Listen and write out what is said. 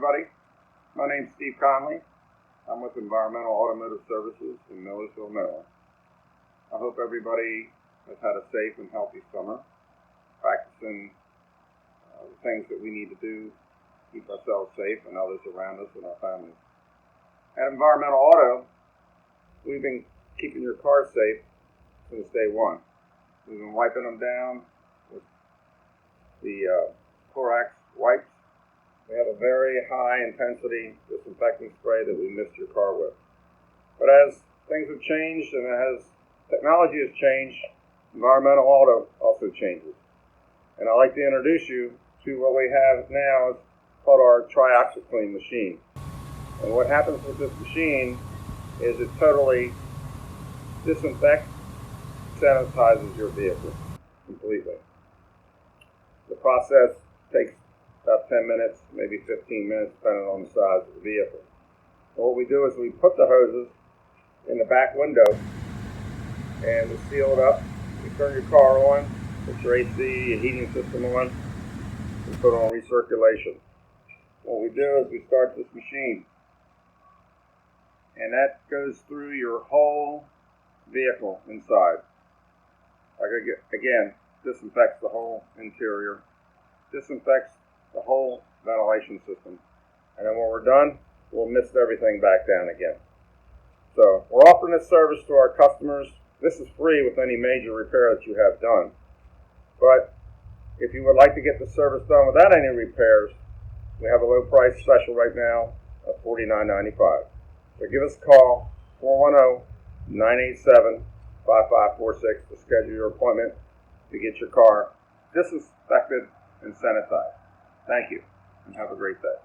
everybody. My name's Steve Conley. I'm with Environmental Automotive Services in Millersville, Maryland. I hope everybody has had a safe and healthy summer, practicing the things that we need to do to keep ourselves safe and others around us and our families. At Environmental Auto, we've been keeping your car safe since day one. We've been wiping them down with the Clorox wipes. We have a very high intensity disinfecting spray that we mist your car with. But as things have changed and as technology has changed, Environmental Auto also changes. And I'd like to introduce you to what we have now. It's called our TriOxyClean machine. And what happens with this machine is it totally disinfects, sanitizes your vehicle completely. The process takes about 10 minutes, maybe 15 minutes, depending on the size of the vehicle. And what we do is we put the hoses in the back window and we seal it up. We turn your car on, put your AC and heating system on, and put on recirculation. What we do is we start this machine, and that goes through your whole vehicle inside. Again, disinfects the whole interior, disinfects the whole ventilation system. And then when we're done, we'll mist everything back down again. So we're offering this service to our customers. This is free with any major repair that you have done. But if you would like to get the service done without any repairs, we have a low price special right now of $49.95. So give us a call, 410-987-5546 to schedule your appointment to get your car disinfected and sanitized. Thank you, and have a great day.